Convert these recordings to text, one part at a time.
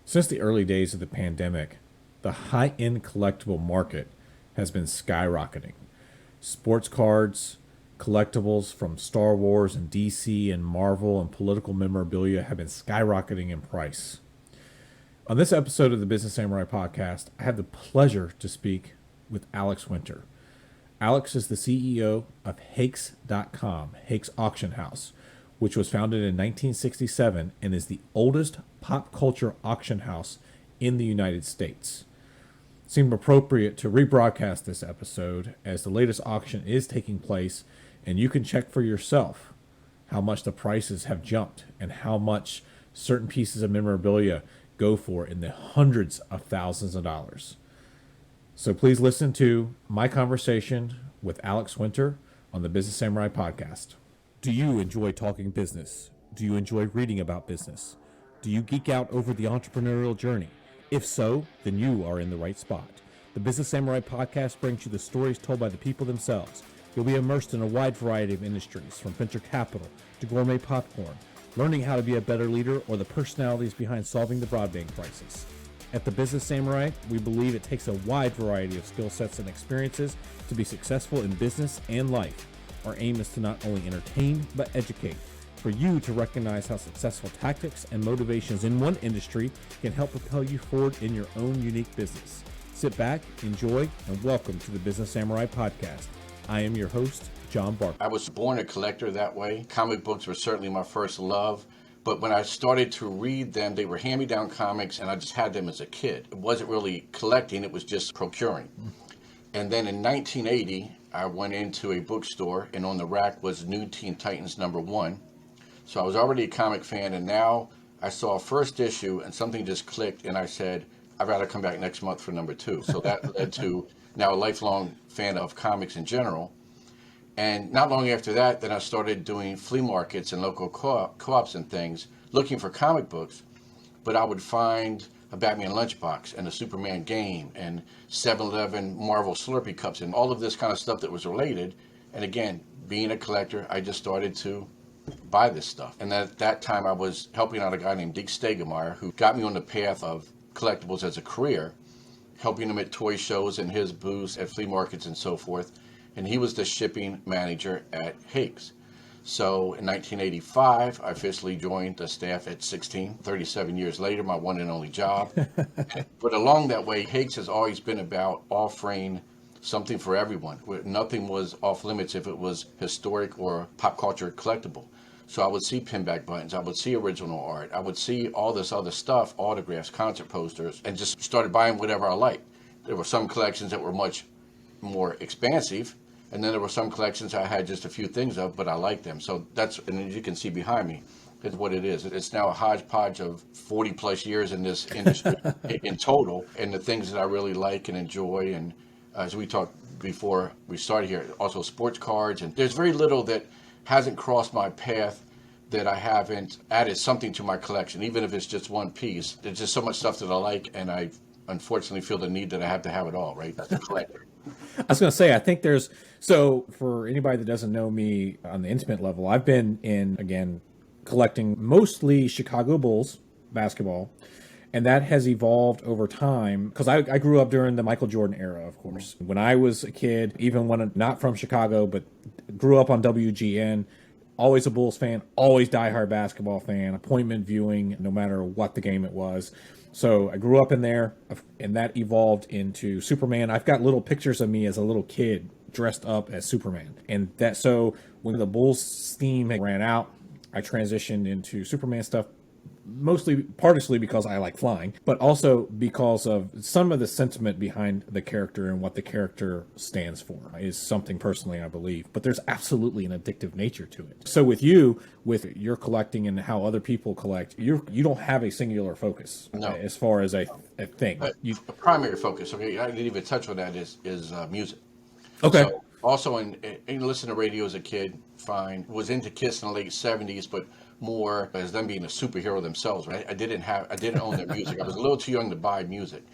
Since the early days of the pandemic, the high-end collectible market has been skyrocketing. Sports cards, collectibles from Star Wars and DC and Marvel and political memorabilia have been skyrocketing in price. On this episode of the Business Samurai podcast, I have the pleasure to speak with Alex Winter. Alex is the CEO of Hakes.com, Hakes Auction House, which was founded in 1967 and is the oldest pop culture auction house in the United States. It seemed appropriate to rebroadcast this episode as the latest auction is taking place, and you can check for yourself how much the prices have jumped and how much certain pieces of memorabilia go for in the hundreds of thousands of dollars. So please listen to my conversation with Alex Winter on the Business Samurai podcast. Do you enjoy talking business? Do you enjoy reading about business? Do you geek out over the entrepreneurial journey? If so, then you are in the right spot. The Business Samurai podcast brings you the stories told by the people themselves. You'll be immersed in a wide variety of industries, from venture capital to gourmet popcorn, learning how to be a better leader, or the personalities behind solving the broadband crisis. At the Business Samurai, we believe it takes a wide variety of skill sets and experiences to be successful in business and life. Our aim is to not only entertain, but educate, for you to recognize how successful tactics and motivations in one industry can help propel you forward in your own unique business. Sit back, enjoy, and welcome to the Business Samurai podcast. I am your host, John Barker. I was born a collector that way. Comic books were certainly my first love. But when I started to read them, they were hand-me-down comics, and I just had them as a kid. It wasn't really collecting, it was just procuring. And then in 1980, I went into a bookstore, and on the rack was New Teen Titans #1. So I was already a comic fan, and now I saw a first issue, and something just clicked, and I said, I'd rather come back next month for #2. So that led to now a lifelong fan of comics in general. And not long after that, then I started doing flea markets and local co-ops and things, looking for comic books. But I would find a Batman lunchbox and a Superman game and 7-Eleven Marvel Slurpee cups and all of this kind of stuff that was related. And again, being a collector, I just started to buy this stuff. And at that time, I was helping out a guy named Dick Stegemeyer, who got me on the path of collectibles as a career, helping him at toy shows and his booths at flea markets and so forth. And he was the shipping manager at Hakes. So in 1985, I officially joined the staff at 16, 37 years later, my one and only job. But along that way, Hakes has always been about offering something for everyone. Nothing was off limits if it was historic or pop culture collectible. So I would see pinback buttons, I would see original art, I would see all this other stuff, autographs, concert posters, and just started buying whatever I liked. There were some collections that were much more expansive, and then there were some collections I had just a few things of, but I liked them. So that's, and as you can see behind me, is what it is. It's now a hodgepodge of 40 plus years in this industry in total, and the things that I really like and enjoy. And as we talked before we started here, also sports cards. And there's very little that hasn't crossed my path that I haven't added something to my collection, even if it's just one piece. There's just so much stuff that I like, and I unfortunately feel the need that I have to have it all, right? That's a collector. I was going to say, I think there's, so for anybody that doesn't know me on the intimate level, I've been in, again, collecting mostly Chicago Bulls basketball, and that has evolved over time, because I grew up during the Michael Jordan era, of course. When I was a kid, even when I'm not from Chicago, but grew up on WGN, always a Bulls fan, always diehard basketball fan, appointment viewing, no matter what the game it was. So I grew up in there, and that evolved into Superman. I've got little pictures of me as a little kid dressed up as Superman. And that, so when the Bulls theme ran out, I transitioned into Superman stuff, mostly partially because I like flying, but also because of some of the sentiment behind the character and what the character stands for is something personally I believe. But there's absolutely an addictive nature to it. So with you, with your collecting and how other people collect, you don't have a singular focus. No. As far as a thing. A primary focus, okay, I didn't even touch on that, is music. Okay. So also in listening to radio as a kid, fine. Was into Kiss in the late 70s, but more as them being a superhero themselves, right? I didn't own their music. I was a little too young to buy music.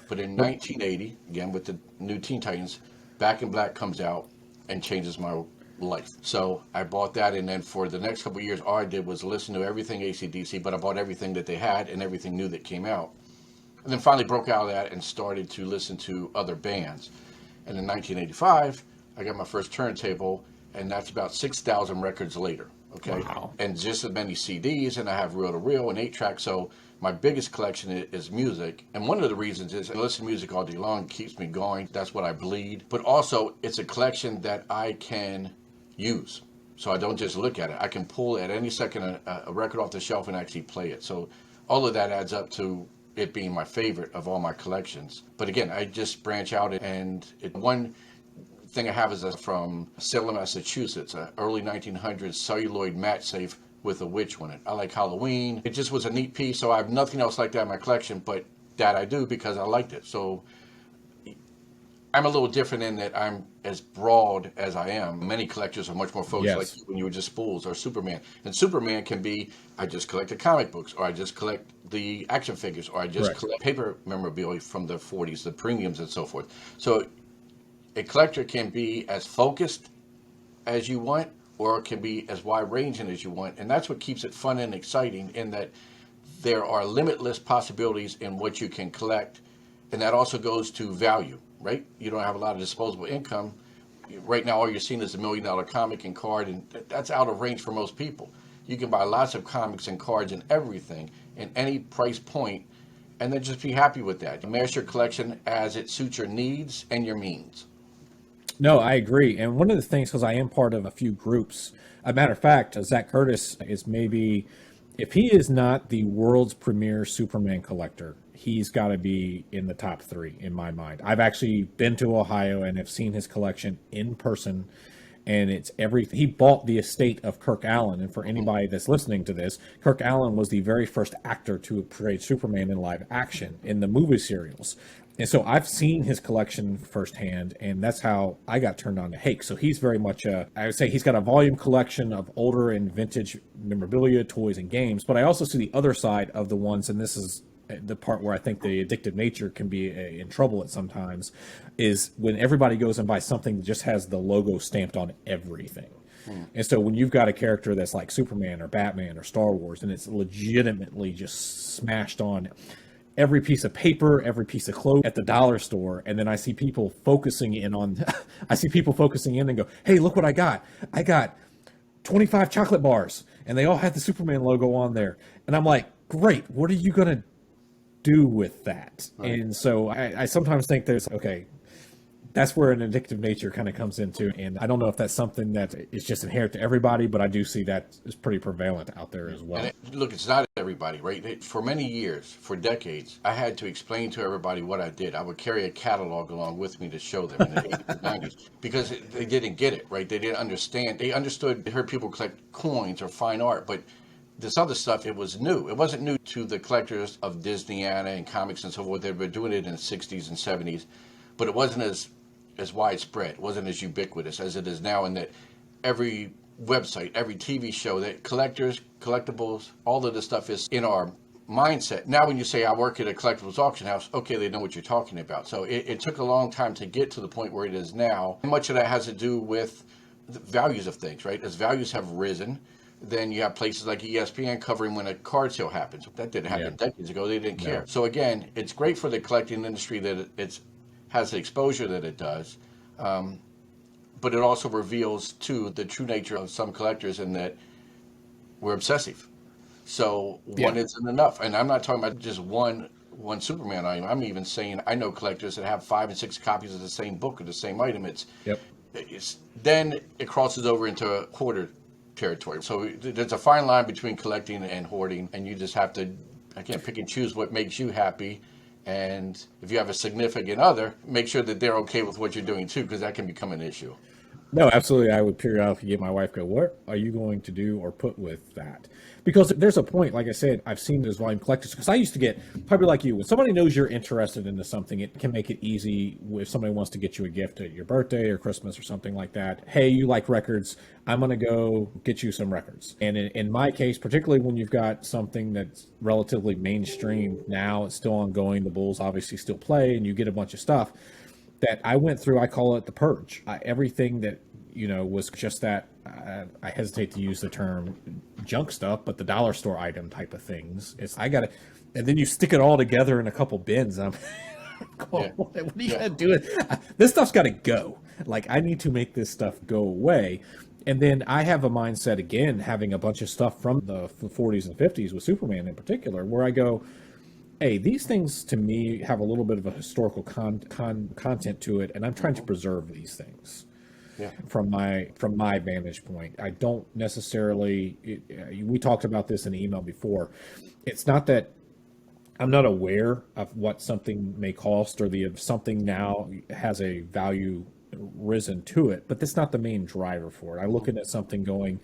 But in 1980, again with the New Teen Titans, Back in Black comes out and changes my life. So I bought that, and then for the next couple of years, all I did was listen to everything AC/DC, but I bought everything that they had and everything new that came out. And then finally broke out of that and started to listen to other bands. And in 1985, I got my first turntable, and that's about 6,000 records later. Okay. Wow. And just as many CDs, and I have reel to reel and 8-track. So my biggest collection is music. And one of the reasons is I listen to music all day long, keeps me going. That's what I bleed. But also, it's a collection that I can use. So I don't just look at it. I can pull at any second a record off the shelf and actually play it. So all of that adds up to it being my favorite of all my collections. But again, I just branch out, and one thing I have is from Salem, Massachusetts, an early 1900s celluloid match safe with a witch on it. I like Halloween. It just was a neat piece, so I have nothing else like that in my collection, but that I do because I liked it. So I'm a little different in that I'm as broad as I am. Many collectors are much more focused, Yes. like when you were just spools or Superman. And Superman can be, I just collect the comic books, or I just collect the action figures, or I just Correct. collect paper memorabilia from the 40s, the premiums and so forth. So a collector can be as focused as you want, or it can be as wide ranging as you want. And that's what keeps it fun and exciting, in that there are limitless possibilities in what you can collect. And that also goes to value, right? You don't have a lot of disposable income. Right now, all you're seeing is $1 million comic and card, and that's out of range for most people. You can buy lots of comics and cards and everything in any price point, and then just be happy with that. Amass your collection as it suits your needs and your means. No, I agree. And one of the things, because I am part of a few groups, a matter of fact, Zach Curtis is maybe, if he is not the world's premier Superman collector, he's got to be in the top three in my mind. I've actually been to Ohio and have seen his collection in person, and it's everything. He bought the estate of Kirk Allen, and for anybody that's listening to this, Kirk Allen was the very first actor to portray Superman in live action in the movie serials. And so I've seen his collection firsthand, and that's how I got turned on to Hakes. So he's very much I would say he's got a volume collection of older and vintage memorabilia, toys, and games. But I also see the other side of the ones, and this is the part where I think the addictive nature can be in trouble at sometimes, is when everybody goes and buys something that just has the logo stamped on everything. And so when you've got a character that's like Superman or Batman or Star Wars, and it's legitimately just smashed on every piece of paper, every piece of clothing at the dollar store, and then I see people focusing in on, I see people focusing in and go, "Hey, look what I got! I got 25 chocolate bars, and they all have the Superman logo on there." And I'm like, "Great! What are you gonna do with that?" Right. And so I sometimes think there's okay. That's where an addictive nature kind of comes into. And I don't know if that's something that is just inherent to everybody, but I do see that is pretty prevalent out there as well. Look, it's not everybody, right? For many years, for decades, I had to explain to everybody what I did. I would carry a catalog along with me to show them in the 80s and 90s because they didn't get it, right? They didn't understand. They understood, they heard people collect coins or fine art, but this other stuff, it was new. It wasn't new to the collectors of Disneyana and comics and so forth. They were doing it in the 60s and 70s, but it wasn't as widespread. It wasn't as ubiquitous as it is now, in that every website, every TV show, that collectors, collectibles, all of this stuff is in our mindset. Now when you say I work at a collectibles auction house, okay, they know what you're talking about. So it took a long time to get to the point where it is now. And much of that has to do with the values of things, right? As values have risen, then you have places like ESPN covering when a card sale happens. That didn't happen decades ago. They didn't care. So again, it's great for the collecting industry that it's has the exposure that it does, but it also reveals too the true nature of some collectors, in that we're obsessive. So one isn't enough, and I'm not talking about just one Superman item. I'm even saying I know collectors that have 5 and 6 copies of the same book or the same item. It's then it crosses over into hoarder territory. So there's a fine line between collecting and hoarding, and you just have to, I can't pick and choose what makes you happy. And if you have a significant other, make sure that they're okay with what you're doing too, because that can become an issue. No, absolutely. I would periodically get my wife go, "What are you going to do or put with that?" Because there's a point, like I said, I've seen those volume collectors, because I used to get, probably like you, when somebody knows you're interested into something, it can make it easy if somebody wants to get you a gift at your birthday or Christmas or something like that. "Hey, you like records. I'm going to go get you some records." And in my case, particularly when you've got something that's relatively mainstream now, it's still ongoing, the Bulls obviously still play, and you get a bunch of stuff that I went through. I call it the purge. Everything that, was just that, I hesitate to use the term junk stuff, but the dollar store item type of things. And then you stick it all together in a couple bins. I'm going, Yeah, what are you yeah. gonna do? This stuff's got to go. Like, I need to make this stuff go away. And then I have a mindset again, having a bunch of stuff from the 40s and 50s with Superman in particular, where I go, hey, these things to me have a little bit of a historical content to it, and I'm trying to preserve these things Yeah. from my vantage point. I don't necessarily. We talked about this in the email before. It's not that I'm not aware of what something may cost or the if something now has a value risen to it, but that's not the main driver for it. I look at something going,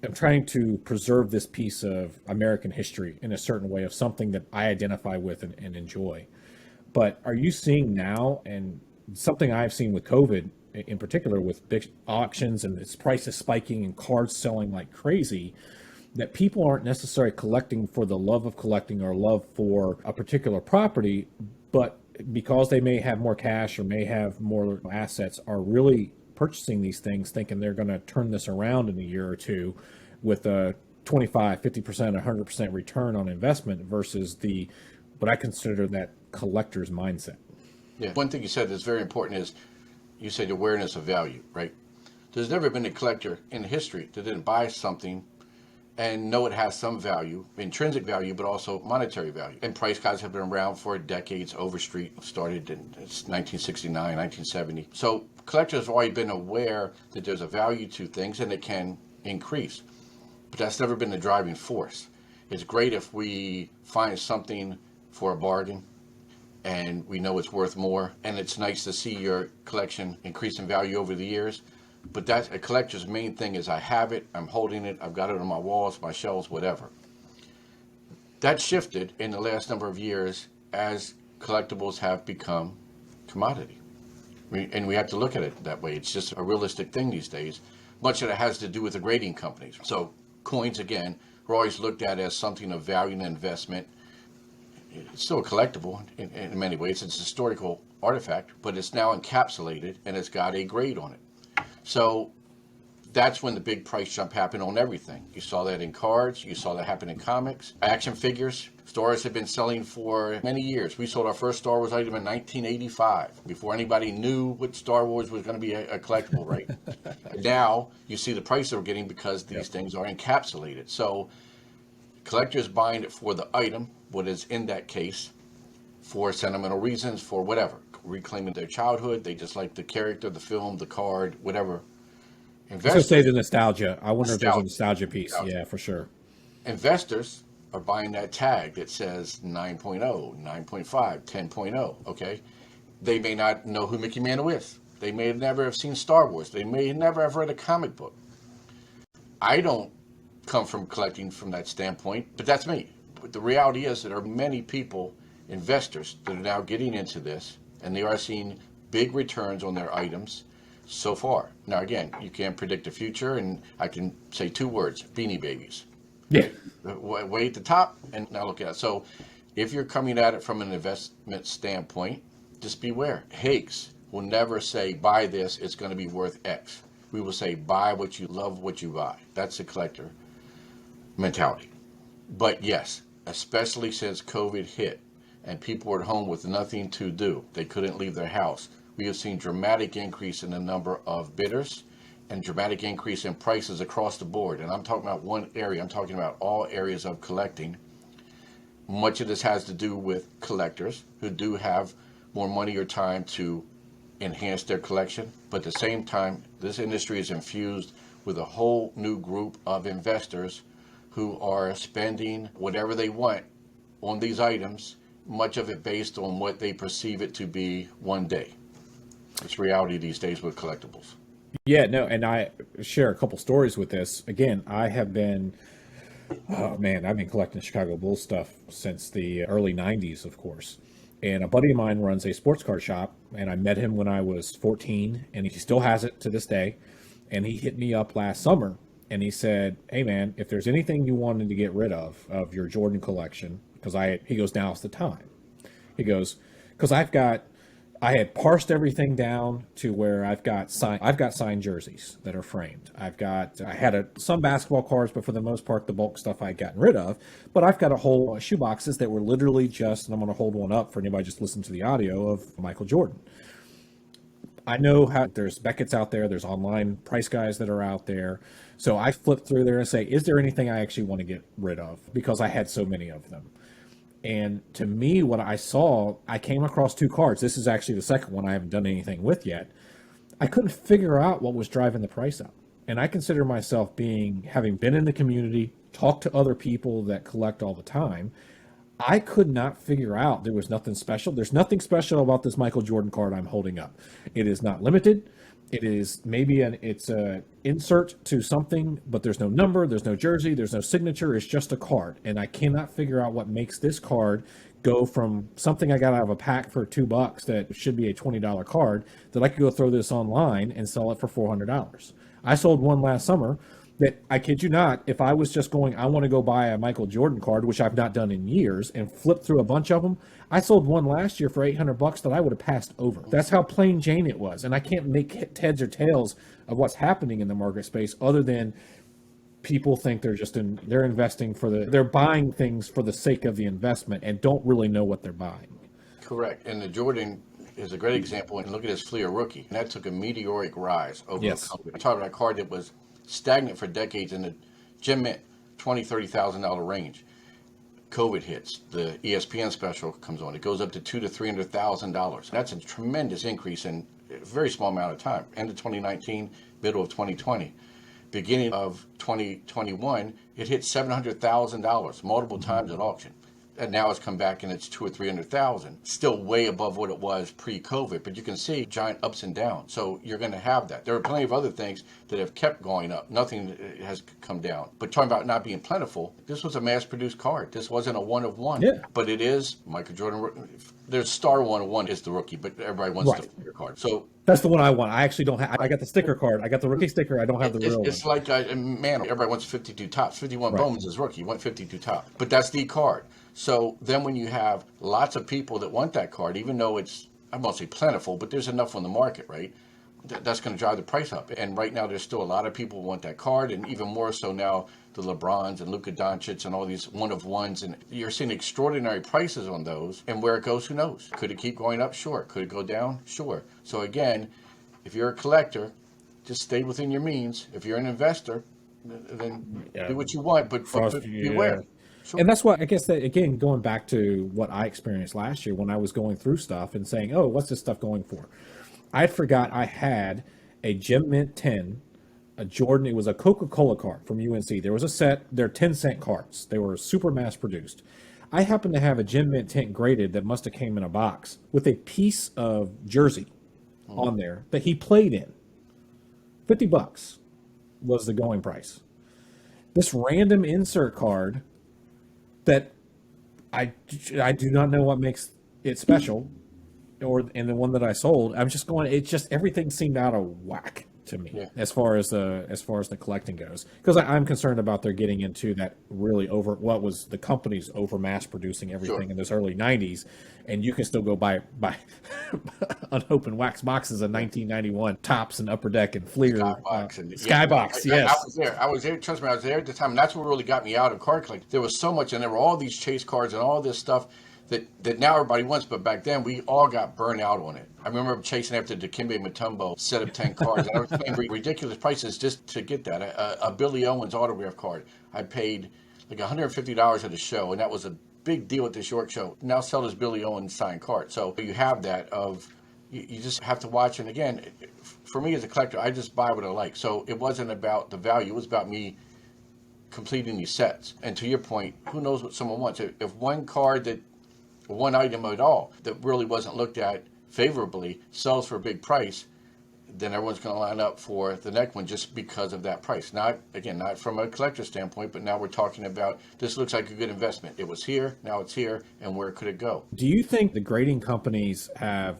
I'm trying to preserve this piece of American history in a certain way of something that I identify with and enjoy. But are you seeing now, and something I've seen with COVID in particular, with big auctions and its prices spiking and cards selling like crazy, that people aren't necessarily collecting for the love of collecting or love for a particular property, but because they may have more cash or may have more assets, are really purchasing these things thinking they're going to turn this around in a year or two with a 25, 50%, 100% return on investment versus the what I consider that collector's mindset. Yeah. One thing you said that's very important is you said awareness of value, right? There's never been a collector in history that didn't buy something and know it has some value, intrinsic value, but also monetary value. And price guides have been around for decades. Overstreet started in 1969, 1970. So collectors have always been aware that there's a value to things and it can increase. But that's never been the driving force. It's great if we find something for a bargain and we know it's worth more. And it's nice to see your collection increase in value over the years. But that's a collector's main thing is I have it, I'm holding it, I've got it on my walls, my shelves, whatever. That shifted in the last number of years as collectibles have become commodity. And we have to look at it that way. It's just a realistic thing these days. Much of it has to do with the grading companies. So coins, again, are always looked at as something of value and investment. It's still a collectible in many ways. It's a historical artifact, but it's now encapsulated and it's got a grade on it. So that's when the big price jump happened on everything. You saw that in cards. You saw that happen in comics. Action figures. Stores have been selling for many years. We sold our first Star Wars item in 1985, before anybody knew what Star Wars was going to be a collectible, right? Now you see the price they're getting because these things are encapsulated. So collectors buying it for the item, what is in that case, for sentimental reasons, for whatever, reclaiming their childhood. They just like the character, the film, the card, whatever. I was going to say Investors, the nostalgia. I wonder if there's a nostalgia, nostalgia piece. nostalgia. Yeah, for sure. Investors are buying that tag that says 9.0, 9.5, 10.0, okay? They may not know who Mickey Mantle is. They may never have seen Star Wars. They may never have read a comic book. I don't come from collecting from that standpoint, but that's me. But the reality is that there are many people, investors, that are now getting into this, and they are seeing big returns on their items so far. Now, again, you can't predict the future, and I can say two words: Beanie Babies. Yeah. Way at the top, and now look at it. So if you're coming at it from an investment standpoint, just beware. Hakes will never say, buy this, it's going to be worth X. We will say, buy what you love, what you buy. That's the collector mentality. But yes, especially since COVID hit and people were at home with nothing to do, they couldn't leave their house, we have seen dramatic increase in the number of bidders and dramatic increase in prices across the board. And I'm talking about one area, I'm talking about all areas of collecting. Much of this has to do with collectors who do have more money or time to enhance their collection. But at the same time, this industry is infused with a whole new group of investors who are spending whatever they want on these items, much of it based on what they perceive it to be one day. It's reality these days with collectibles. Yeah, no, and I share a couple stories with this. Again, I have been, oh man, I've been collecting Chicago Bulls stuff since the early 90s, of course. And a buddy of mine runs a sports car shop, and I met him when I was 14, and he still has it to this day. And he hit me up last summer, and he said, "Hey man, if there's anything you wanted to get rid of your Jordan collection, because he goes, now's the time." He goes, "Because I had parsed everything down to where I've got signed jerseys that are framed. I had some basketball cards, but for the most part, the bulk stuff I had gotten rid of. But I've got a whole shoe boxes that were literally just, and I'm going to hold one up for anybody just listening to the audio of Michael Jordan. I know how there's Beckett's out there, there's online price guys that are out there. So I flip through there and say, is there anything I actually want to get rid of? Because I had so many of them. And to me, what I saw, I came across two cards. This is actually the second one I haven't done anything with yet. I couldn't figure out what was driving the price up. And I consider myself having been in the community, talked to other people that collect all the time. I could not figure out. There was nothing special. There's nothing special about this Michael Jordan card I'm holding up. It is not limited. It is it's a insert to something, but there's no number, there's no jersey, there's no signature. It's just a card. And I cannot figure out what makes this card go from something I got out of a pack for $2 that should be a $20 card that I could go throw this online and sell it for $400. I sold one last summer that, I kid you not, if I was just going, I want to go buy a Michael Jordan card, which I've not done in years, and flip through a bunch of them, I sold one last year for $800 that I would have passed over. That's how plain Jane it was. And I can't make heads or tails of what's happening in the market space other than people think they're investing they're buying things for the sake of the investment and don't really know what they're buying. Correct. And the Jordan is a great example. And look at his Fleer rookie. And that took a meteoric rise over Yes. I talked about a card that was stagnant for decades in the gem mint $20,000, $30,000 range. COVID hits, the ESPN special comes on. It goes up to $200,000 to $300,000. That's a tremendous increase in a very small amount of time. End of 2019, middle of 2020, beginning of 2021, it hit $700,000 multiple times at auction. And now it's come back and it's 200,000 or 300,000. Still way above what it was pre-COVID, but you can see giant ups and downs. So you're going to have that. There are plenty of other things that have kept going up. Nothing has come down. But talking about not being plentiful, this was a mass-produced card. This wasn't a one of one. Yeah. But it is Michael Jordan. There's star 101 is the rookie, but everybody wants the Fleer card. So that's the one I want. I actually don't have. I got the sticker card. I got the rookie sticker. I don't have the real one. It's like man, everybody wants 52 tops. 51 Bowman's is rookie. You want 52 tops. But that's the card. So then when you have lots of people that want that card, even though it's, I won't say plentiful, but there's enough on the market, right? That's going to drive the price up. And right now there's still a lot of people who want that card, and even more so now the LeBrons and Luka Doncic and all these one-of-ones. And you're seeing extraordinary prices on those. And where it goes, who knows? Could it keep going up? Sure. Could it go down? Sure. So again, if you're a collector, just stay within your means. If you're an investor, then do what you want, but beware. Sure. And that's what, I guess, that again, going back to what I experienced last year when I was going through stuff and saying, oh, what's this stuff going for? I forgot I had a Gem Mint 10, a Jordan. It was a Coca-Cola card from UNC. There was a set. They're 10-cent cards. They were super mass produced. I happened to have a Gem Mint 10 graded that must have came in a box with a piece of jersey on there that he played in. $50 was the going price. This random insert card that I do not know what makes it special, and the one that I sold, I'm just going. It just everything seemed out of whack to me as far as the collecting goes, because I'm concerned about they're getting into that really over what was the companies over mass producing everything in those early 90s, and you can still go buy unopened wax boxes of 1991 Tops and Upper Deck and Fleer Skybox. Yes, I was there. Trust me, I was there at the time. And that's what really got me out of card collecting. There was so much, and there were all these chase cards and all this stuff that now everybody wants, but back then we all got burned out on it. I remember chasing after Dikembe Mutombo set of 10 cards. And I was paying ridiculous prices just to get that. A Billy Owens autograph card. I paid like $150 at the show, and that was a big deal at the short show. Now sell this Billy Owens signed card. So you have that of, you just have to watch. And again, for me as a collector, I just buy what I like. So it wasn't about the value. It was about me completing these sets. And to your point, who knows what someone wants. If one item at all that really wasn't looked at favorably sells for a big price, then everyone's going to line up for the next one just because of that price. Not from a collector standpoint, but now we're talking about this looks like a good investment. It was here, now it's here, and where could it go? Do you think the grading companies have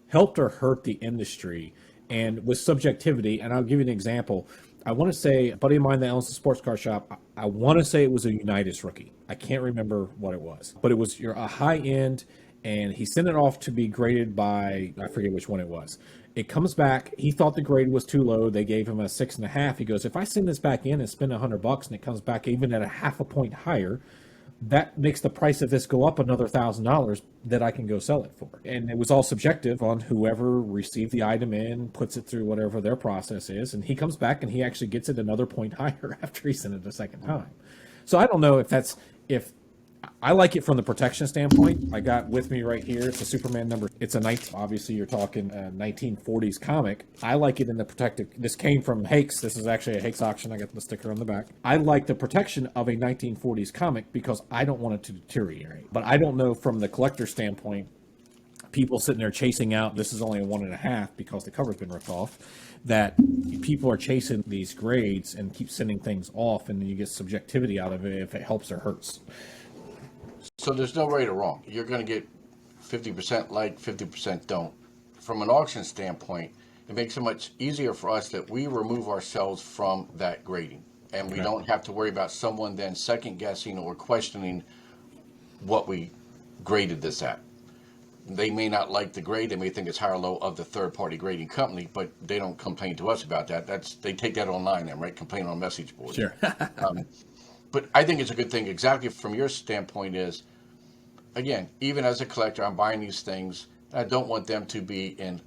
helped or hurt the industry? And with subjectivity, and I'll give you an example. I want to say a buddy of mine that owns a sports car shop, I want to say it was a Unitas rookie. I can't remember what it was, but it was a high end, and he sent it off to be graded by, I forget which one it was. It comes back. He thought the grade was too low. They gave him a 6.5. He goes, if I send this back in and spend $100 and it comes back even at a half a point higher, that makes the price of this go up another $1,000 that I can go sell it for. And it was all subjective on whoever received the item in, puts it through whatever their process is. And he comes back and he actually gets it another point higher after he sent it a second time. So I don't know if I like it from the protection standpoint. I got with me right here. It's a Superman number. It's a 19. Obviously, you're talking a 1940s comic. I like it in the protective. This came from Hakes. This is actually a Hakes auction. I got the sticker on the back. I like the protection of a 1940s comic because I don't want it to deteriorate. But I don't know from the collector standpoint, people sitting there chasing out, this is only a 1.5 because the cover's been ripped off, that people are chasing these grades and keep sending things off, and then you get subjectivity out of it if it helps or hurts. So there's no right or wrong. You're going to get 50% like, 50% don't. From an auction standpoint, it makes it much easier for us that we remove ourselves from that grading. And we don't have to worry about someone then second guessing or questioning what we graded this at. They may not like the grade. They may think it's high or low of the third-party grading company, but they don't complain to us about that. They take that online then, right? Complain on message boards. Sure. But I think it's a good thing. Exactly from your standpoint is, again, even as a collector, I'm buying these things. I don't want them to be in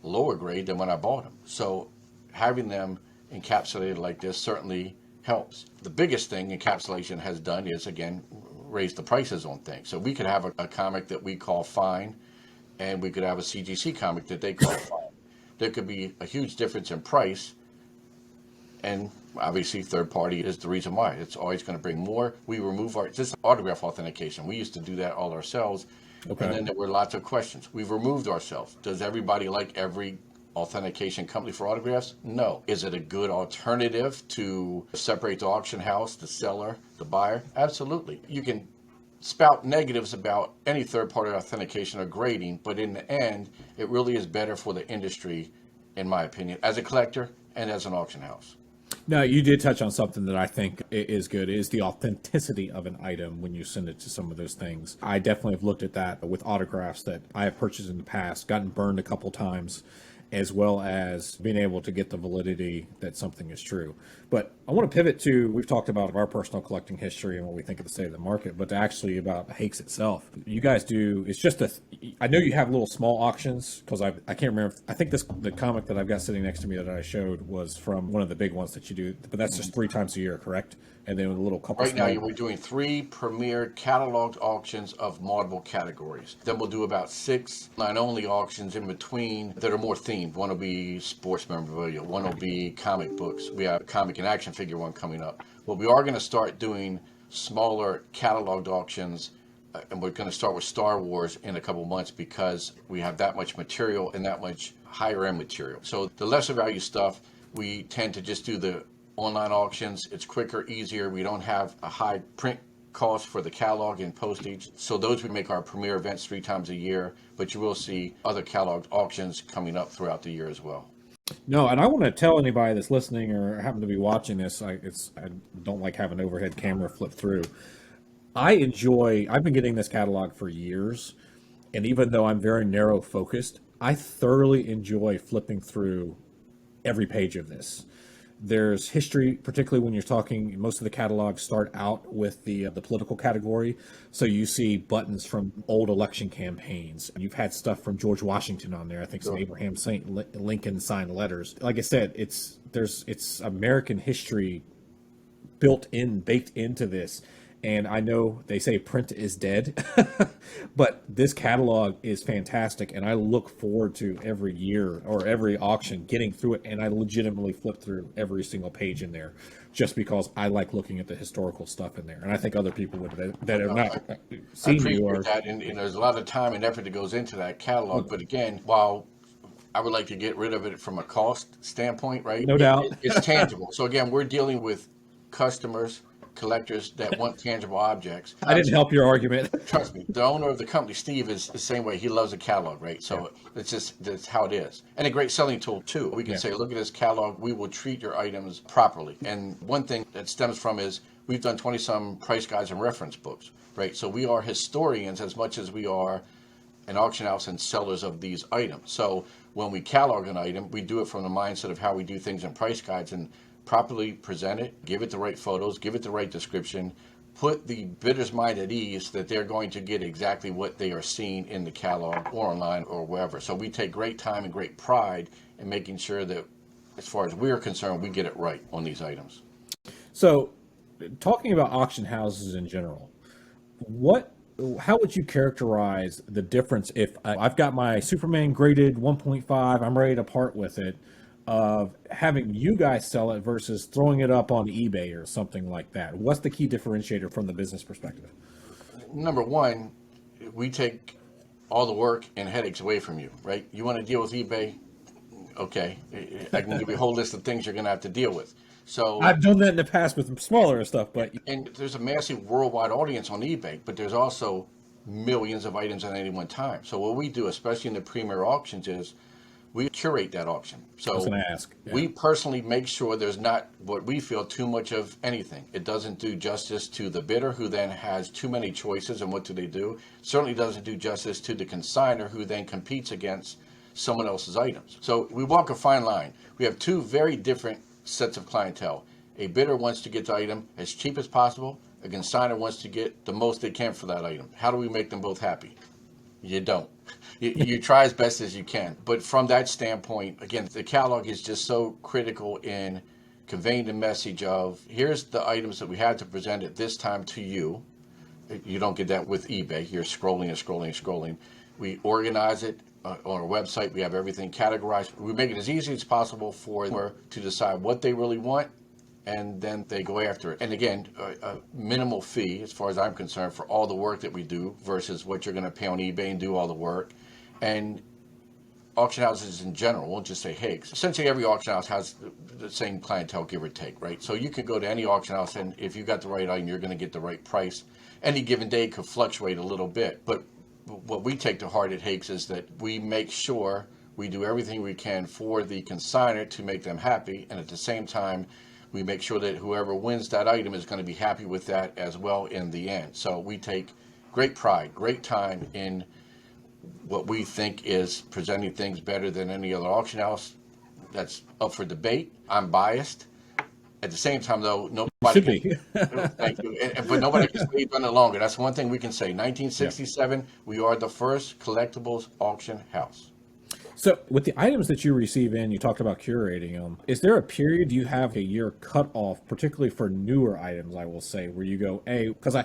lower grade than when I bought them. So having them encapsulated like this certainly helps. The biggest thing encapsulation has done is, again, raise the prices on things. So we could have a comic that we call fine, and we could have a CGC comic that they call fine. There could be a huge difference in price, and obviously third party is the reason why. It's always going to bring more. We remove just autograph authentication. We used to do that all ourselves. Okay. And then there were lots of questions. We've removed ourselves. Does everybody like every authentication company for autographs? No. Is it a good alternative to separate the auction house, the seller, the buyer? Absolutely. You can spout negatives about any third-party authentication or grading, but in the end, it really is better for the industry, in my opinion, as a collector and as an auction house. No, you did touch on something that I think is good, is the authenticity of an item when you send it to some of those things. I definitely have looked at that with autographs that I have purchased in the past, gotten burned a couple times, as well as being able to get the validity that something is true. But I want to pivot to, we've talked about our personal collecting history and what we think of the state of the market, but actually about Hakes itself. You guys do, it's just I know you have little small auctions, because I can't remember, I think the comic that I've got sitting next to me that I showed was from one of the big ones that you do, but that's just 3 times a year, correct? And then with a little couple. Right now, we're doing 3 premier cataloged auctions of multiple categories. Then we'll do about 6 line-only auctions in between that are more themed. One will be sports memorabilia. One will be comic books. We have a comic and action figure one coming up. But we are going to start doing smaller cataloged auctions, and we're going to start with Star Wars in a couple months because we have that much material and that much higher-end material. So the lesser value stuff, we tend to just do the online auctions. It's quicker, easier. We don't have a high print cost for the catalog and postage. So those we make our premier events 3 times a year, but you will see other catalog auctions coming up throughout the year as well. No, and I want to tell anybody that's listening or happen to be watching this, I don't like having overhead camera flip through. I've been getting this catalog for years, and even though I'm very narrow focused, I thoroughly enjoy flipping through every page of this. There's history, particularly when you're talking, most of the catalogs start out with the political category. So you see buttons from old election campaigns. You've had stuff from George Washington on there. I think some Abraham Lincoln signed letters. Like I said, it's American history baked into this. And I know they say print is dead, but this catalog is fantastic, and I look forward to every year or every auction getting through it, and I legitimately flip through every single page in there just because I like looking at the historical stuff in there. And I think other people would that have not seen you. Or that, and there's a lot of time and effort that goes into that catalog. But again, while I would like to get rid of it from a cost standpoint, right? No doubt. It's tangible. So again, we're dealing with customers, collectors that want tangible objects. I didn't help your argument. Trust me, the owner of the company, Steve, is the same way. He loves a catalog, right? So that's how it is. And a great selling tool, too. We can say, look at this catalog. We will treat your items properly. And one thing that stems from is we've done 20-some price guides and reference books, right? So we are historians as much as we are and auction house and sellers of these items. So when we catalog an item, we do it from the mindset of how we do things in price guides and properly present it, give it the right photos, give it the right description, put the bidder's mind at ease that they're going to get exactly what they are seeing in the catalog or online or wherever. So we take great time and great pride in making sure that, as far as we're concerned, we get it right on these items. So, talking about auction houses in general, how would you characterize the difference if I've got my Superman graded 1.5, I'm ready to part with it, of having you guys sell it versus throwing it up on eBay or something like that? What's the key differentiator from the business perspective? Number one, we take all the work and headaches away from you, right? You want to deal with eBay? Okay. I can give you a whole list of things you're going to have to deal with. So I've done that in the past with smaller stuff, but and there's a massive worldwide audience on eBay, but there's also millions of items at any one time. So what we do, especially in the premier auctions, is we curate that auction. So I was going to ask. we personally make sure there's not what we feel too much of anything. It doesn't do justice to the bidder, who then has too many choices, and what do they do? Certainly doesn't do justice to the consignor, who then competes against someone else's items. So we walk a fine line. We have two very different sets of clientele. A bidder wants to get the item as cheap as possible. A consignor wants to get the most they can for that item. How do we make them both happy? You don't. You try as best as you can. But from that standpoint, again, the catalog is just so critical in conveying the message of, here's the items that we had to present at this time to you. You don't get that with eBay. You're scrolling and scrolling and scrolling. We organize it on our website. We have everything categorized. We make it as easy as possible for them to decide what they really want, and then they go after it. And again, a minimal fee, as far as I'm concerned, for all the work that we do versus what you're going to pay on eBay and do all the work. And auction houses in general, we'll just say Hakes. Essentially, every auction house has the same clientele, give or take, right? So you could go to any auction house, and if you got the right item, you're going to get the right price. Any given day could fluctuate a little bit, but what we take to heart at Hakes is that we make sure we do everything we can for the consignor to make them happy, and at the same time, we make sure that whoever wins that item is going to be happy with that as well in the end. So we take great pride, great time in what we think is presenting things better than any other auction house. That's up for debate. I'm biased. At the same time, though, Should be. thank you. But nobody can stay done it longer. That's one thing we can say. 1967, we are the first collectibles auction house. So with the items that you receive in, you talked about curating them. Is there a period, do you have a year cutoff, particularly for newer items, I will say, where you go, hey, because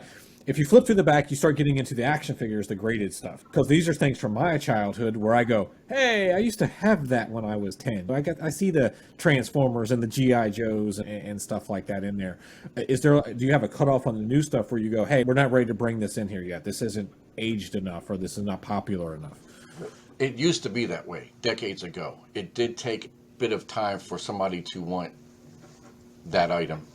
if you flip through the back, you start getting into the action figures, the graded stuff. Because these are things from my childhood where I go, hey, I used to have that when I was 10. I see the Transformers and the G.I. Joes and stuff like that in there. Do you have a cutoff on the new stuff where you go, hey, we're not ready to bring this in here yet. This isn't aged enough, or this is not popular enough? It used to be that way decades ago. It did take a bit of time for somebody to want that item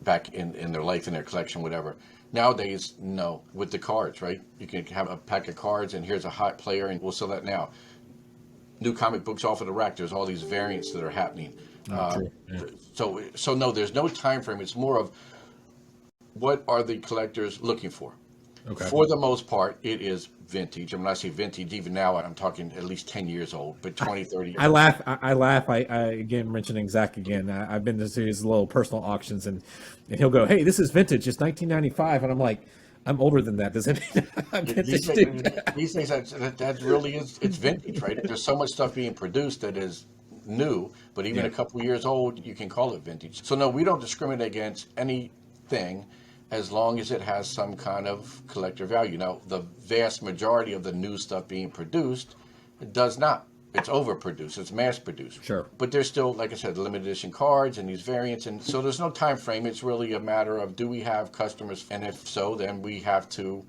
back in their life, in their collection, whatever. Nowadays, no. With the cards, right? You can have a pack of cards, and here's a hot player, and we'll sell that now. New comic books off of the rack. There's all these variants that are happening. True. Yeah. So no, there's no time frame. It's more of, what are the collectors looking for? Okay. For the most part, it is vintage. And when I say vintage, even now, I'm talking at least 10 years old, but 20, 30 years I laugh. I again, mentioning Zach again. I've been to his little personal auctions, and he'll go, hey, this is vintage. It's 1995. And I'm like, I'm older than that. Does it mean I'm vintage? These things, that really is, it's vintage, right? There's so much stuff being produced that is new, but even a couple years old, you can call it vintage. So no, we don't discriminate against anything as long as it has some kind of collector value. Now, the vast majority of the new stuff being produced does not. It's overproduced. It's mass produced. Sure. But there's still, like I said, limited edition cards and these variants, and so there's no time frame. It's really a matter of, do we have customers, and if so, then we have to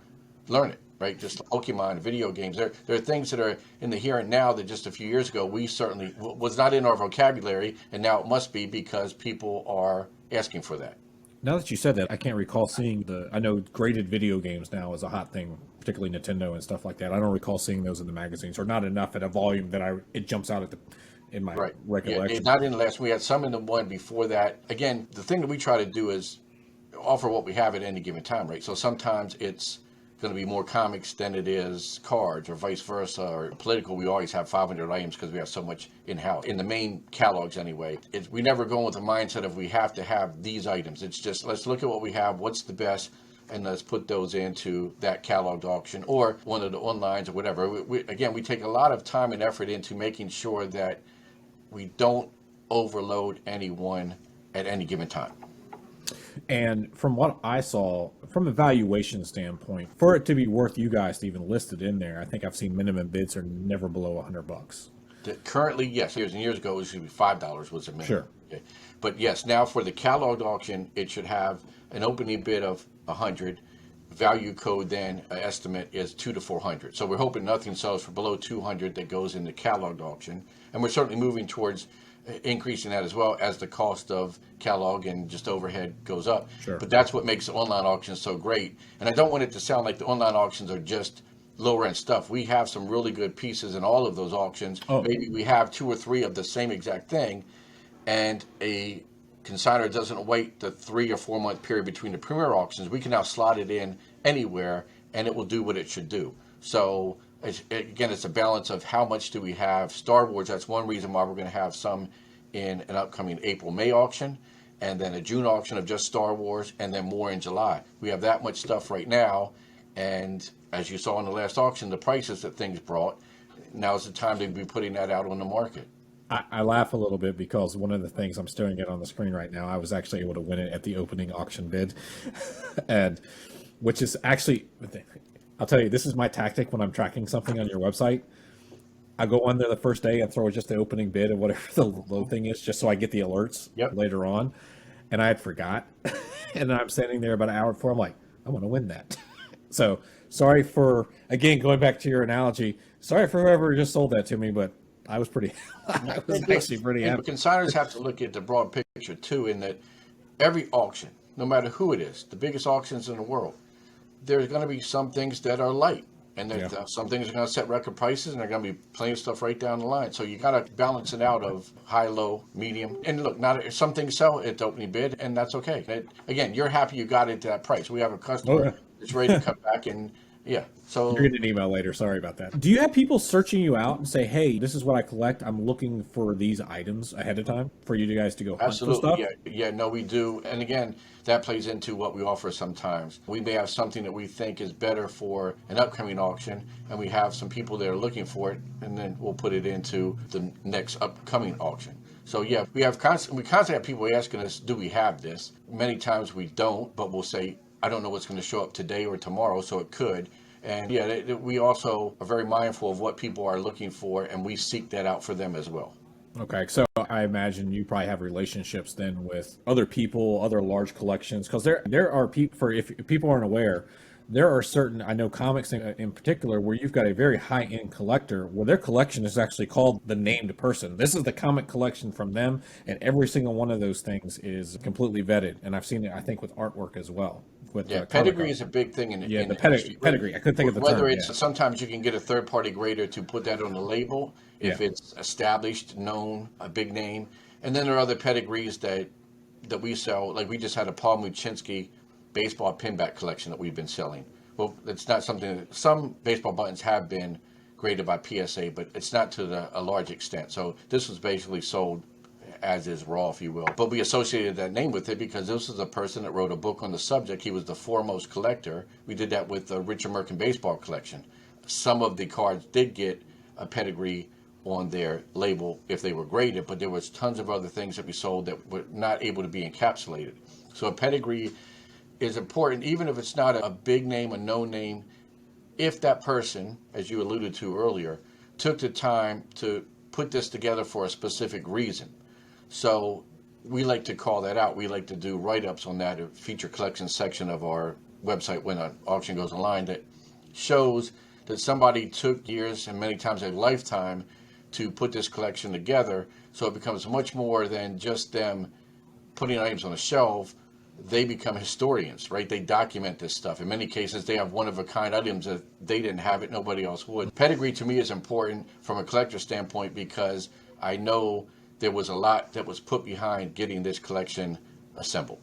learn it, right? Just like Pokemon, video games. There are things that are in the here and now that just a few years ago we certainly was not in our vocabulary, and now it must be because people are asking for that. Now that you said that, I can't recall seeing I know graded video games now is a hot thing, particularly Nintendo and stuff like that. I don't recall seeing those in the magazines, or not enough at a volume that it jumps out in my recollection. Yeah, not in the last. We had some in the one before that. Again, the thing that we try to do is offer what we have at any given time, right? So sometimes it's going to be more comics than it is cards, or vice versa. Or political, we always have 500 items because we have so much in-house. In the main catalogs anyway, we never go with the mindset of we have to have these items. It's just, let's look at what we have, what's the best, and let's put those into that catalog auction or one of the onlines or whatever. Again, we take a lot of time and effort into making sure that we don't overload anyone at any given time. And from what I saw, from a valuation standpoint, for it to be worth you guys to even list it in there, I think I've seen minimum bids are never below $100. Currently, yes. Years and years ago, it was going to be $5 was the minimum. Sure. Okay. But yes, now for the catalog auction, it should have an opening bid of 100. Value code then estimate is 200 to 400. So we're hoping nothing sells for below 200 that goes in the catalog auction, and we're certainly moving towards increasing that as well as the cost of catalog and just overhead goes up. Sure. But that's what makes the online auctions so great. And I don't want it to sound like the online auctions are just low rent stuff. We have some really good pieces in all of those auctions. Oh. Maybe we have 2 or 3 of the same exact thing, and a consignor doesn't wait the 3 or 4 month period between the premier auctions. We can now slot it in anywhere and it will do what it should do. So again, it's a balance of how much do we have. Star Wars, that's one reason why we're going to have some in an upcoming April-May auction, and then a June auction of just Star Wars, and then more in July. We have that much stuff right now, and as you saw in the last auction, the prices that things brought, now's the time to be putting that out on the market. I laugh a little bit because one of the things I'm staring at on the screen right now, I was actually able to win it at the opening auction bid, and which is actually, I'll tell you, this is my tactic when I'm tracking something on your website. I go on there the first day and throw just the opening bid of whatever the low thing is, just so I get the alerts later on. And I had forgot, and I'm standing there about an hour before. I'm like, I want to win that. So sorry for, again, going back to your analogy. Sorry for whoever just sold that to me, but I was pretty. I was actually pretty happy. But consignors have to look at the broad picture too, in that every auction, no matter who it is, the biggest auctions in the world, there's going to be some things that are light, and some things are going to set record prices, and they're going to be plenty of stuff right down the line. So you got to balance it out of high, low, medium, and look, not some things sell at the opening bid, and that's okay. Again, you're happy you got it to that price. We have a customer that's ready to come back and. Yeah. So you're getting an email later. Sorry about that. Do you have people searching you out and say, "Hey, this is what I collect. I'm looking for these items ahead of time for you guys to go hunt for stuff"? Yeah. No, we do. And again, that plays into what we offer sometimes. We may have something that we think is better for an upcoming auction, and we have some people that are looking for it, and then we'll put it into the next upcoming auction. So yeah, we constantly have people asking us, "Do we have this?" Many times we don't, but we'll say, I don't know what's going to show up today or tomorrow, so it could. And yeah, we also are very mindful of what people are looking for, and we seek that out for them as well. Okay, so I imagine you probably have relationships then with other people, other large collections, because there are people, for if people aren't aware, there are certain, I know comics in particular, where you've got a very high-end collector where their collection is actually called the named person. This is the comic collection from them, and every single one of those things is completely vetted. And I've seen it, I think, with artwork as well. Pedigree is a big thing in the industry. Pedigree. I couldn't think of the term. Whether it's sometimes you can get a third-party grader to put that on the label if it's established, known, a big name. And then there are other pedigrees that we sell. Like we just had a Paul Muchinski baseball pinback collection that we've been selling. Well, it's not something that some baseball buttons have been graded by PSA, but it's not to a large extent. So this was basically sold as is raw, if you will. But we associated that name with it because this is a person that wrote a book on the subject. He was the foremost collector. We did that with the Rich American Baseball collection. Some of the cards did get a pedigree on their label if they were graded, but there was tons of other things that we sold that were not able to be encapsulated. So a pedigree is important, even if it's not a big name, a known name, if that person, as you alluded to earlier, took the time to put this together for a specific reason. So we like to call that out. We like to do write-ups on that, a feature collection section of our website when an auction goes online that shows that somebody took years and many times a lifetime to put this collection together. So it becomes much more than just them putting items on a shelf. They become historians, right? They document this stuff. In many cases, they have one-of-a-kind items that they didn't have it, nobody else would. Pedigree to me is important from a collector standpoint because I know there was a lot that was put behind getting this collection assembled.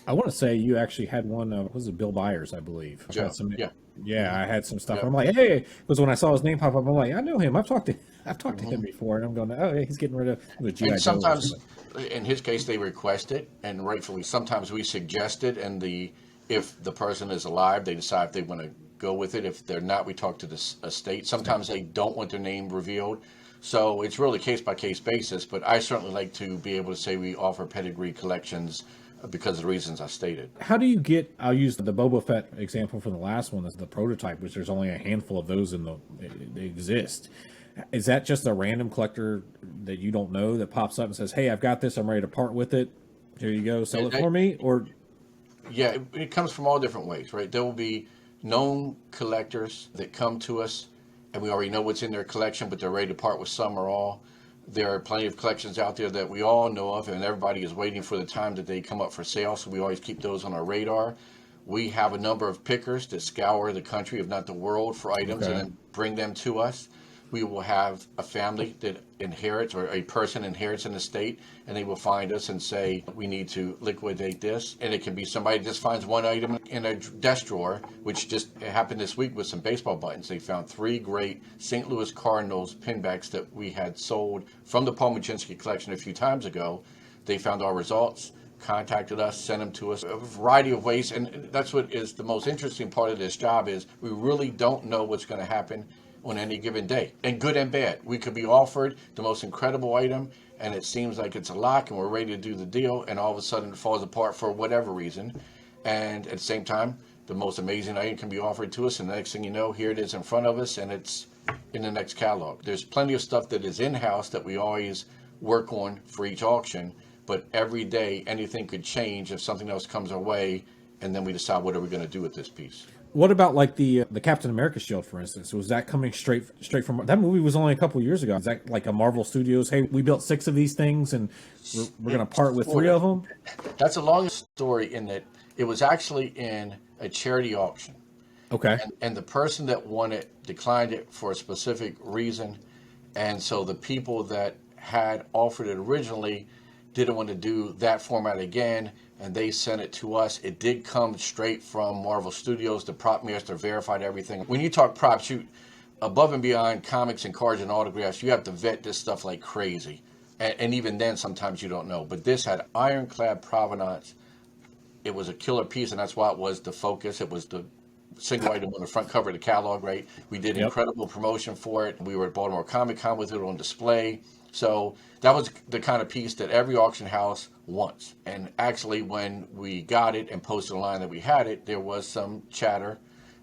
I want to say you actually had one of, was it Bill Byers, I believe? Yeah. Yeah, I had some stuff. Yep. I'm like, hey, because when I saw his name pop up, I'm like, I know him. I've talked to him before, and I'm going, oh, yeah, he's getting rid of the And GI Joe or sometimes, something. in his case, they request it, and rightfully, sometimes we suggest it, and if the person is alive, they decide if they want to go with it. If they're not, we talk to the estate. Sometimes they don't want their name revealed. So it's really case by case basis, but I certainly like to be able to say we offer pedigree collections because of the reasons I stated. How do you get? I'll use the Boba Fett example from the last one as the prototype, which there's only a handful of those they exist. Is that just a random collector that you don't know that pops up and says, "Hey, I've got this. I'm ready to part with it. Here you go. Sell it for me." Or Yeah, it comes from all different ways, right? There will be known collectors that come to us, and we already know what's in their collection, but they're ready to part with some or all. There are plenty of collections out there that we all know of, and everybody is waiting for the time that they come up for sale, so we always keep those on our radar. We have a number of pickers that scour the country, if not the world, for items and okay, then bring them to us. We will have a family that inherits, or a person inherits an estate, and they will find us and say, we need to liquidate this. And it can be somebody just finds one item in a desk drawer, which just happened this week with some baseball buttons. They found three great St. Louis Cardinals pinbacks that we had sold from the Paul Machinsky collection a few times ago. They found our results, contacted us, sent them to us, a variety of ways. And that's what is the most interesting part of this job is we really don't know what's going to happen on any given day, and good and bad. We could be offered the most incredible item, and it seems like it's a lock, and we're ready to do the deal, and all of a sudden it falls apart for whatever reason. And at the same time, the most amazing item can be offered to us, and the next thing you know, here it is in front of us, and it's in the next catalog. There's plenty of stuff that is in-house that we always work on for each auction, but every day anything could change if something else comes our way, and then we decide what are we going to do with this piece. what about like the Captain America shield, for instance? Was that coming straight from that movie? Was only a couple years ago. Is that like a Marvel Studios? Hey, we built 6 of these things, and we're going to part with 3 of them. That's a long story in that it was actually in a charity auction. Okay, And the person that won it declined it for a specific reason. And so the people that had offered it originally didn't want to do that format again, and they sent it to us. It did come straight from Marvel Studios. The prop master verified everything. When you talk props, you above and beyond comics and cards and autographs, you have to vet this stuff like crazy. And even then, sometimes you don't know. But this had ironclad provenance. It was a killer piece, and that's why it was the focus. It was the single item on the front cover of the catalog, right? We did yep. incredible promotion for it. We were at Baltimore Comic Con with it on display. So that was the kind of piece that every auction house wants. And actually, when we got it and posted online that we had it, there was some chatter,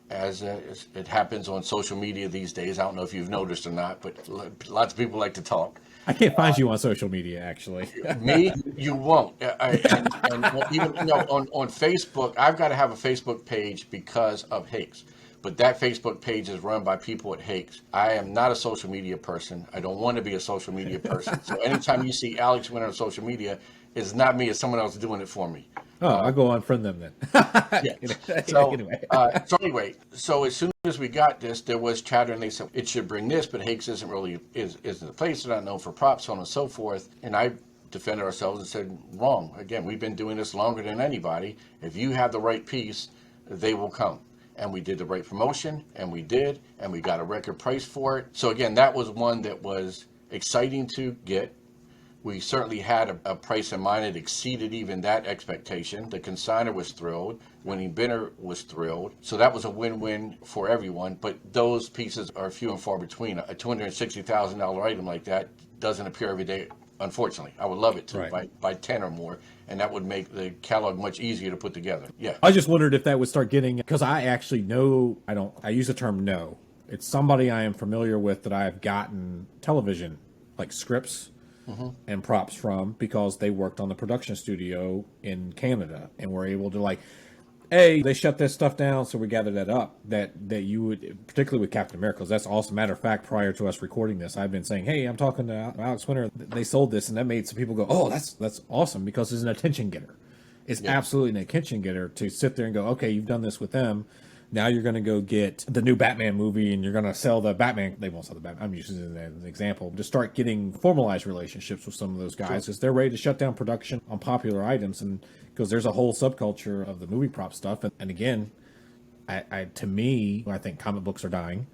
as it happens on social media these days. I don't know if you've noticed or not, but lots of people like to talk. I can't find you on social media, actually. Me, you won't. And even on Facebook, I've got to have a Facebook page because of Hakes. But that Facebook page is run by people at Hakes. I am not a social media person. I don't want to be a social media person. So anytime you see Alex Winter on social media, it's not me. It's someone else doing it for me. Oh, I'll go unfriend them then. Yeah. So Anyway. so as soon as we got this, there was chatter, and they said it should bring this, but Hakes isn't really isn't the place. They're not known for props, so on and so forth. And I defended ourselves and said, wrong. Again, we've been doing this longer than anybody. If you have the right piece, they will come. And we did the right promotion, and we did, and we got a record price for it. So again, that was one that was exciting to get. We certainly had a price in mind that exceeded even that expectation. The consignor was thrilled. Winning bidder was thrilled. So that was a win-win for everyone. But those pieces are few and far between. A $260,000 item like that doesn't appear every day, unfortunately. I would love it to, Right. by 10 or more. And that would make the catalog much easier to put together. Yeah. I just wondered if that would start getting, because I actually know, I use the term know. It's somebody I am familiar with that I have gotten television, like scripts and props from, because they worked on the production studio in Canada and were able to, like, A, they shut this stuff down, so we gathered that up. That you would, particularly with Captain America, 'cause that's awesome. Matter of fact, prior to us recording this, I've been saying, hey, I'm talking to Alex Winter. They sold this, and that made some people go, oh, that's awesome, because it's an attention getter. It's absolutely an attention getter to sit there and go, okay, you've done this with them. Now you're going to go get the new Batman movie, and you're going to sell the Batman. They won't sell the Batman. I'm using it as an example. To start getting formalized relationships with some of those guys, because they're ready to shut down production on popular items, and because there's a whole subculture of the movie prop stuff. And again, To me, I think comic books are dying,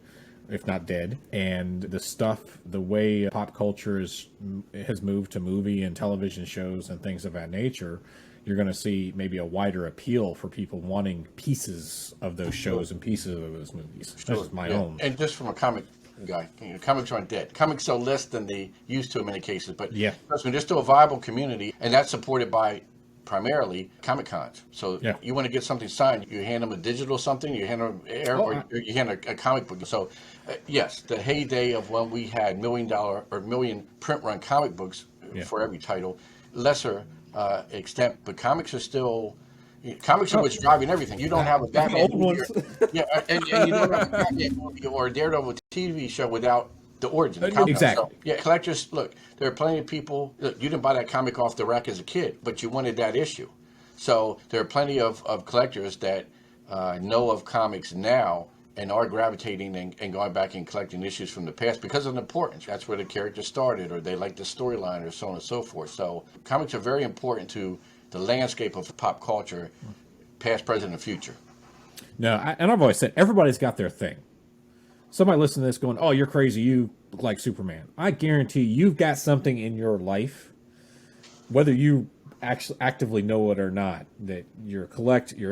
if not dead. And the stuff, the way pop culture has moved to movie and television shows and things of that nature, you're going to see maybe a wider appeal for people wanting pieces of those shows and pieces of those movies. That's just my own. And just from a comic guy, comics aren't dead. Comics sell less than they used to in many cases, but Yeah. trust me, there's still a viable community, and that's supported by primarily Comic Cons. So Yeah. you want to get something signed, you hand them a digital something, you hand them or you hand a comic book. So yes, the heyday of when we had $1 million or million print run comic books for every title, lesser extent, but comics are still. Comics are what's driving everything. You don't have a Batman Old movie, ones. and you don't have a Batman movie or a Daredevil TV show without the origin. The comic. Exactly. So, yeah, collectors, look, there are plenty of people. Look, you didn't buy that comic off the rack as a kid, but you wanted that issue. So there are plenty of collectors that know of comics now and are gravitating and going back and collecting issues from the past because of the importance. That's where the character started, or they like the storyline, or so on and so forth. So comics are very important to the landscape of pop culture, past, present, and future. No, and I've always said everybody's got their thing. Somebody listening to this going, "Oh, you're crazy. You look like Superman." I guarantee you've got something in your life, whether you actually actively know it or not, that you're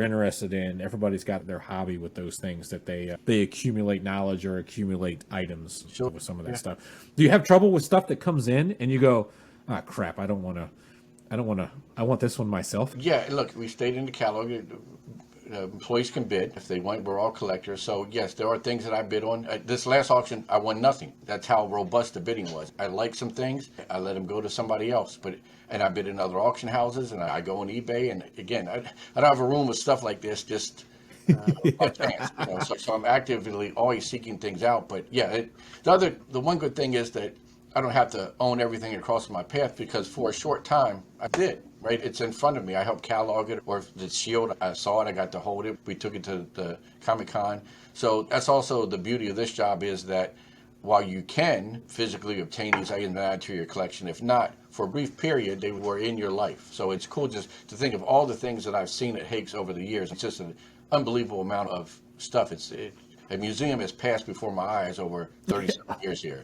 interested in. Everybody's got their hobby with those things that they accumulate knowledge or accumulate items with some of that stuff. Do you have trouble with stuff that comes in and you go, "Ah, crap! I don't want to. I want this one myself." Yeah, look, we stayed in the catalog. Employees can bid if they want. We're all collectors. So, yes, there are things that I bid on. This last auction, I won nothing. That's how robust the bidding was. I like some things. I let them go to somebody else. And I bid in other auction houses, and I go on eBay. And, again, I don't have a room with stuff like this just by chance. So I'm actively always seeking things out. But, yeah, the one good thing is that I don't have to own everything across my path because for a short time, I did. Right, it's in front of me. I helped catalog it, or if the Shield, I saw it, I got to hold it. We took it to the Comic Con. So that's also the beauty of this job is that while you can physically obtain these items and add to your collection, if not, for a brief period, they were in your life. So it's cool just to think of all the things that I've seen at Hakes over the years. It's just an unbelievable amount of stuff. A museum has passed before my eyes over 37 years here.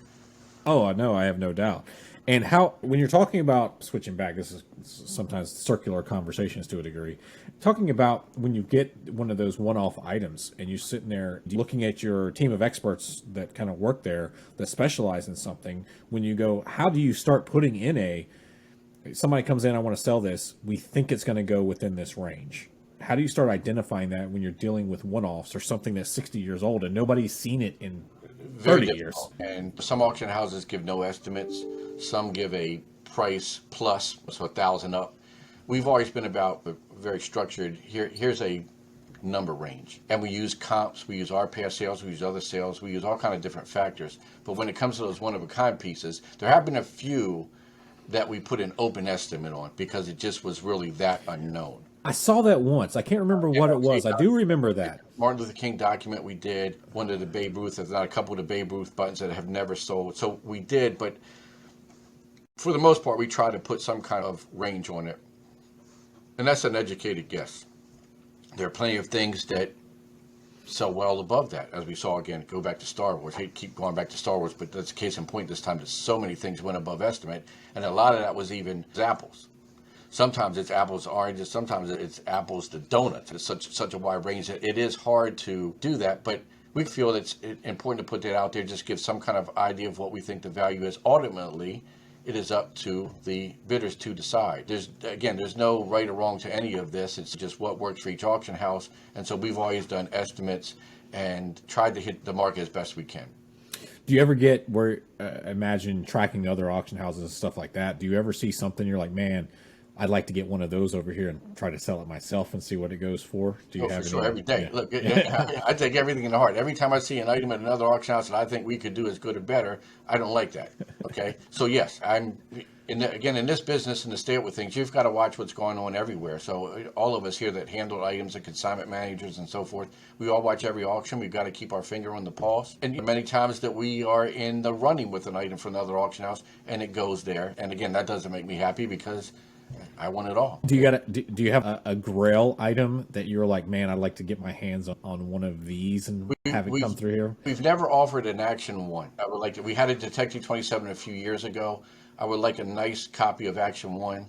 Oh, no, I have no doubt. And when you're talking about switching back, this is sometimes circular conversations to a degree. Talking about when you get one of those one-off items and you're sitting there looking at your team of experts that kind of work there, that specialize in something, when you go, how do you start putting in somebody comes in, I want to sell this, we think it's going to go within this range. How do you start identifying that when you're dealing with one-offs or something that's 60 years old and nobody's seen it in 30 years? And some auction houses give no estimates. Some give a price plus, so 1,000 up. We've always been about very structured. Here's a number range, and we use comps. We use our past sales. We use other sales. We use all kind of different factors. But when it comes to those one-of-a-kind pieces, there have been a few that we put an open estimate on because it just was really that unknown. I saw that once. I can't remember what it was. I do remember that. Martin Luther King document we did, one of the Babe Ruth, there's not a couple of the Babe Ruth buttons that have never sold. So we did, but for the most part, we try to put some kind of range on it. And that's an educated guess. There are plenty of things that sell well above that, as we saw again, go back to Star Wars. I hate to keep going back to Star Wars, but that's a case in point this time that so many things went above estimate. And a lot of that was even apples. Sometimes it's apples to oranges. Sometimes it's apples to donuts. It's such a wide range that it is hard to do that. But we feel it's important to put that out there, just give some kind of idea of what we think the value is. Ultimately, it is up to the bidders to decide. There's no right or wrong to any of this. It's just what works for each auction house. And so we've always done estimates and tried to hit the market as best we can. Do you ever get imagine tracking other auction houses and stuff like that? Do you ever see something you're like, man, I'd like to get one of those over here and try to sell it myself and see what it goes for? Do you have for sure, every day. Yeah. Look, I take everything in the heart. Every time I see an item at another auction house that I think we could do as good or better, I don't like that. Okay, so yes, I'm in this business and to stay up with things, you've got to watch what's going on everywhere. So all of us here that handle items and consignment managers and so forth, we all watch every auction. We've got to keep our finger on the pulse. And many times that we are in the running with an item from another auction house and it goes there. And again, that doesn't make me happy because I want it all. Do you have a grail item that you're like, man, I'd like to get my hands on one of these and We, have it come we've through here? we've never offered an Action One. I would like to. We had a Detective 27 a few years ago. I would like a nice copy of Action One.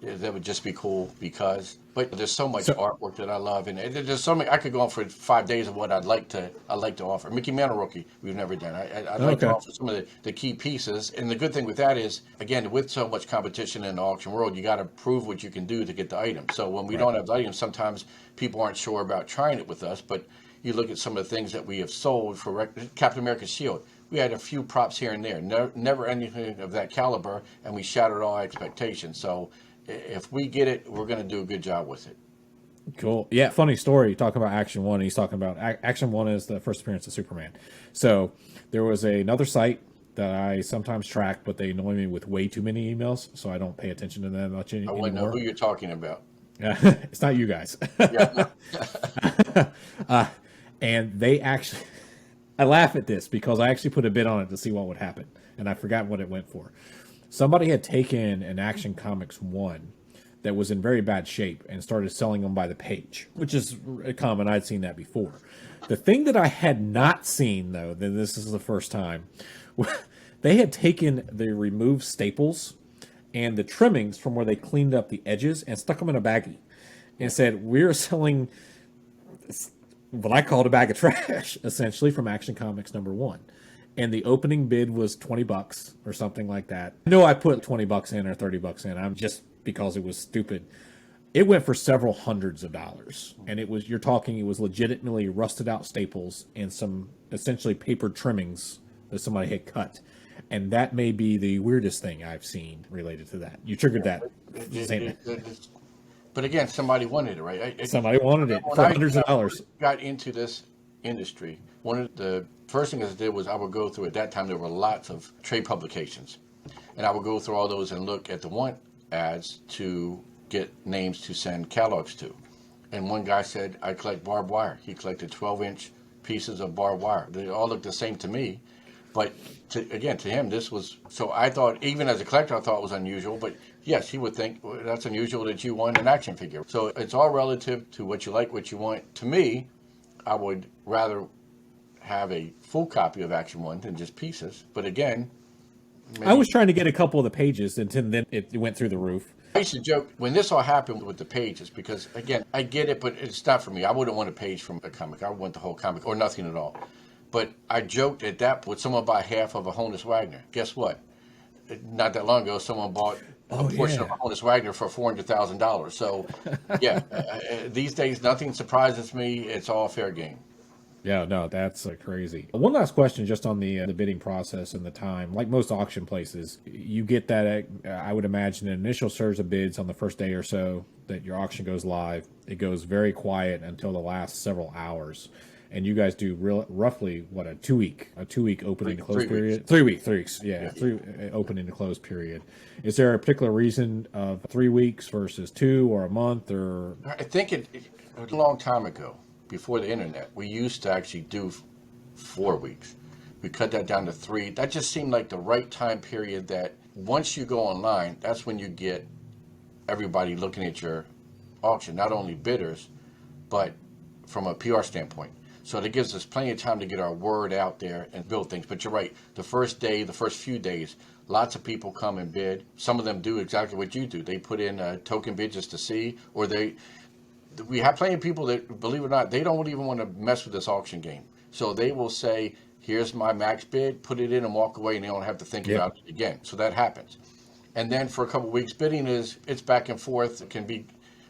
That would just be cool because. But there's so much So artwork that I love, and there's so many. I could go on for 5 days of what I'd like to offer. Mickey Mantle rookie, we've never done. I'd like to okay, offer some of the key pieces. And the good thing with that is, again, with so much competition in the auction world, you got to prove what you can do to get the item. So when we right. don't have the item, sometimes people aren't sure about trying it with us. But you look at some of the things that we have sold for Captain America's shield. We had a few props here and there, never anything of that caliber, and we shattered all expectations. So if we get it, we're going to do a good job with it. Cool. Yeah, funny story. Talking about Action One, he's talking about Action One is the first appearance of Superman. So there was another site that I sometimes track, but they annoy me with way too many emails, so I don't pay attention to them much I want to know anymore. who you're talking about. Yeah, it's not you guys. Yeah, no, And they actually, I laugh at this because I actually put a bid on it to see what would happen, and I forgot what it went for. Somebody had taken an Action Comics 1 that was in very bad shape and started selling them by the page, which is common. I'd seen that before. The thing that I had not seen, though, then this is the first time, they had taken the removed staples and the trimmings from where they cleaned up the edges and stuck them in a baggie and said, we're selling what I called a bag of trash, essentially, from Action Comics #1. And the opening bid was $20 or something like that. No, I put $20 in or $30 in. I'm just because it was stupid. It went for several hundreds of dollars. And it was, you're talking, it was legitimately rusted out staples and some essentially paper trimmings that somebody had cut. And that may be the weirdest thing I've seen related to that. You triggered that. but again, somebody wanted it, right? Somebody wanted it When for I hundreds of dollars. got into this industry, one of the first things I did was I would go through, at that time, there were lots of trade publications. And I would go through all those and look at the want ads to get names to send catalogs to. And one guy said, I collect barbed wire. He collected 12-inch pieces of barbed wire. They all looked the same to me. But to him, this was, so I thought, even as a collector, I thought it was unusual. But yes, he would think, well, that's unusual that you want an action figure. So it's all relative to what you like, what you want. To me, I would rather have a full copy of Action One than just pieces. But again, I was trying to get a couple of the pages, and then it went through the roof. I used to joke when this all happened with the pages because, again, I get it, but it's not for me. I wouldn't want a page from a comic. I would want the whole comic or nothing at all. But I joked at that, would someone buy half of a Honus Wagner? Guess what? Not that long ago, someone bought a portion of a Honus Wagner for $400,000. So, yeah, these days, nothing surprises me. It's all fair game. Yeah, no, that's crazy. One last question, just on the bidding process and the time. Like most auction places, you get that. I would imagine an initial surge of bids on the first day or so that your auction goes live. It goes very quiet until the last several hours, and you guys do roughly what a 2 week opening to close period. 3 weeks, yeah. Opening to close period. Is there a particular reason of 3 weeks versus 2 or a month or? I think it was a long time ago. Before the internet, we used to actually do 4 weeks. We cut that down to 3. That just seemed like the right time period that once you go online, that's when you get everybody looking at your auction, not only bidders, but from a PR standpoint. So that gives us plenty of time to get our word out there and build things. But you're right, the first day, the first few days, lots of people come and bid. Some of them do exactly what you do. They put in token bid just to see, or we have plenty of people that, believe it or not, they don't even want to mess with this auction game. So they will say, here's my max bid, put it in and walk away, and they don't have to think about it again. So that happens. And then for a couple of weeks, bidding it's back and forth. It can be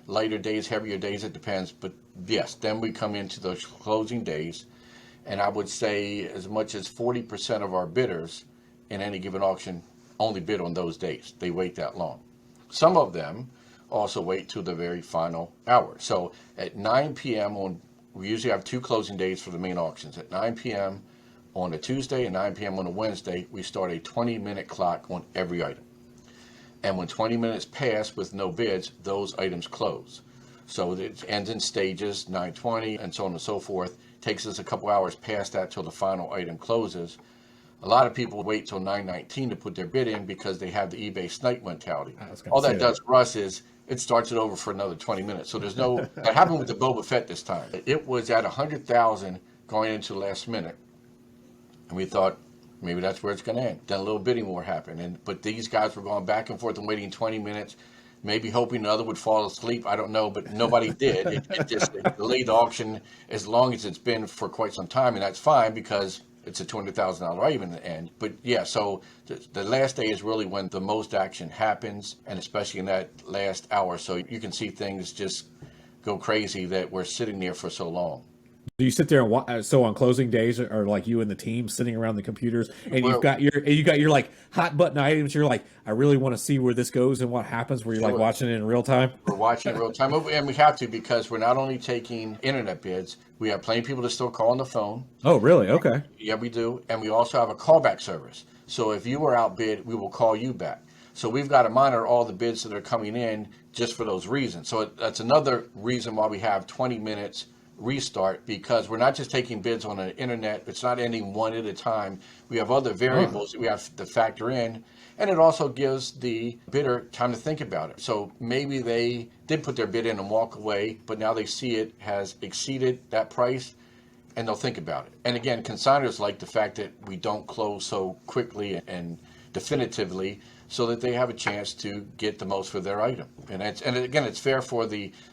lighter days, heavier days, it depends. But yes, then we come into those closing days. And I would say as much as 40% of our bidders in any given auction only bid on those days. They wait that long. Some of them also wait till the very final hour. So at 9 p.m. we usually have 2 closing days for the main auctions. At 9 p.m. on a Tuesday and 9 p.m. on a Wednesday, we start a 20-minute clock on every item. And when 20 minutes pass with no bids, those items close. So it ends in stages, 9:20, and so on and so forth. Takes us a couple hours past that till the final item closes. A lot of people wait till 9:19 to put their bid in because they have the eBay snipe mentality. I was going All to say that that. does for us is it starts it over for another 20 minutes. So there's no, that happened with the Boba Fett this time. It was at 100,000 going into the last minute. And we thought maybe that's where it's going to end. Then a little bidding war happened. But these guys were going back and forth and waiting 20 minutes, maybe hoping the other would fall asleep. I don't know, but nobody did. It just it delayed the auction as long as it's been for quite some time. And that's fine because it's a $200,000 item in the end. But yeah, so the last day is really when the most action happens, and especially in that last hour. So you can see things just go crazy that we're sitting there for so long. Do you sit there and so on closing days, or like you and the team sitting around the computers, and Well, you got your like hot button items? You're like, I really want to see where this goes and what happens. Where you're like watching it in real time. we're watching real time, and we have to because we're not only taking internet bids, we have plenty of people that still call on the phone. Oh, really? Okay. Yeah, we do, and we also have a callback service. So if you were outbid, we will call you back. So we've got to monitor all the bids that are coming in just for those reasons. So that's another reason why we have 20 minutes restart, because we're not just taking bids on the internet. It's not ending one at a time. We have other variables that we have to factor in, and it also gives the bidder time to think about it. So maybe they did put their bid in and walk away, but now they see it has exceeded that price, and they'll think about it. And again, consigners like the fact that we don't close so quickly and definitively, so that they have a chance to get the most for their item. And again, it's fair for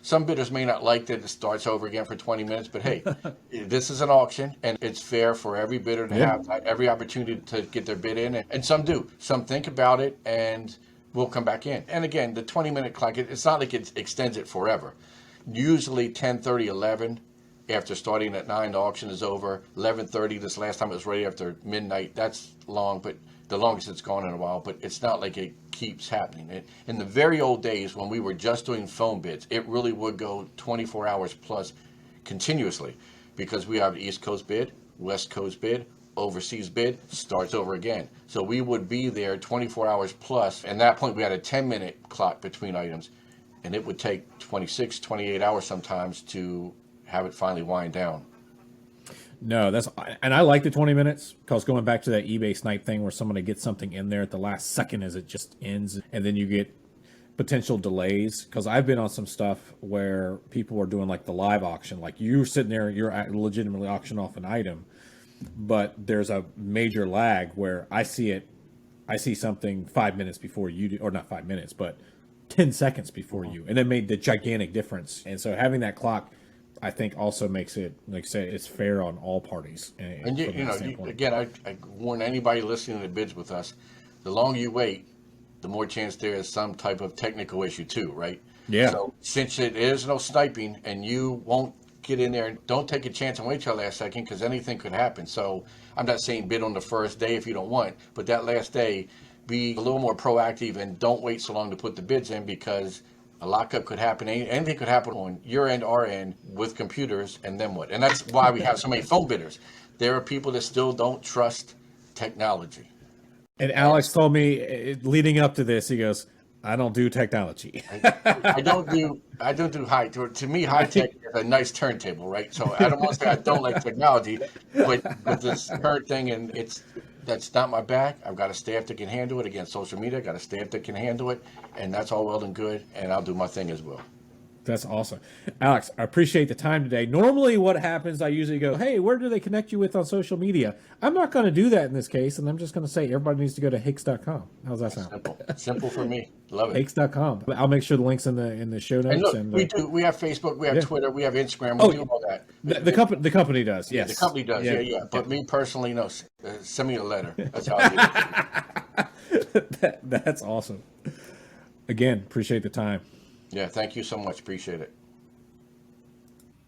some bidders may not like that it starts over again for 20 minutes, but hey, this is an auction, and it's fair for every bidder to have every opportunity to get their bid in. And some do. Some think about it and will come back in. And again, the 20-minute clock, it's not like it extends it forever. Usually 10:30, 11, after starting at 9, the auction is over. 11:30, this last time it was right after midnight. That's long, but the longest it's gone in a while, but it's not like it keeps happening. In the very old days when we were just doing phone bids, it really would go 24 hours plus continuously, because we have East Coast bid, West Coast bid, overseas bid, starts over again. So we would be there 24 hours plus, and at that point we had a 10-minute clock between items, and it would take 26, 28 hours sometimes to have it finally wind down. No, and I like the 20 minutes, because going back to that eBay snipe thing where somebody gets something in there at the last second as it just ends, and then you get potential delays. Because I've been on some stuff where people are doing like the live auction, like you're sitting there, you're legitimately auctioning off an item, but there's a major lag where I see something 5 minutes before you do, or not 5 minutes, but 10 seconds before you, and it made the gigantic difference. And so having that clock, I think, also makes it, like I say, it's fair on all parties. And again, I warn anybody listening to bids with us, the longer you wait, the more chance there is some type of technical issue too, right? Yeah. So since it is no sniping and you won't get in there, don't take a chance and wait till the last second, because anything could happen. So I'm not saying bid on the first day if you don't want, but that last day, be a little more proactive and don't wait so long to put the bids in, because a lockup could happen. Anything could happen on your end, our end, with computers, and then what? And that's why we have so many phone bidders. There are people that still don't trust technology. And Alex told me leading up to this, he goes, I don't do technology. I don't do high. To me, high tech is a nice turntable, right? So I don't want to say I don't like technology, but with this current thing, and that's not my bag. I've got a staff that can handle it. Again, social media, I've got a staff that can handle it, and that's all well and good, and I'll do my thing as well. That's awesome. Alex, I appreciate the time today. Normally what happens, I usually go, hey, where do they connect you with on social media? I'm not going to do that in this case, and I'm just going to say everybody needs to go to Hakes.com. How's that sound? Simple for me. Love it. Hakes.com. I'll make sure the link's in the show notes. And look, we have Facebook, we have Twitter, we have Instagram, we do all that. The company does, yes. The company does, yeah. But me personally, no. Send me a letter. That's how I do it. That's awesome. Again, appreciate the time. Yeah, thank you so much. Appreciate it.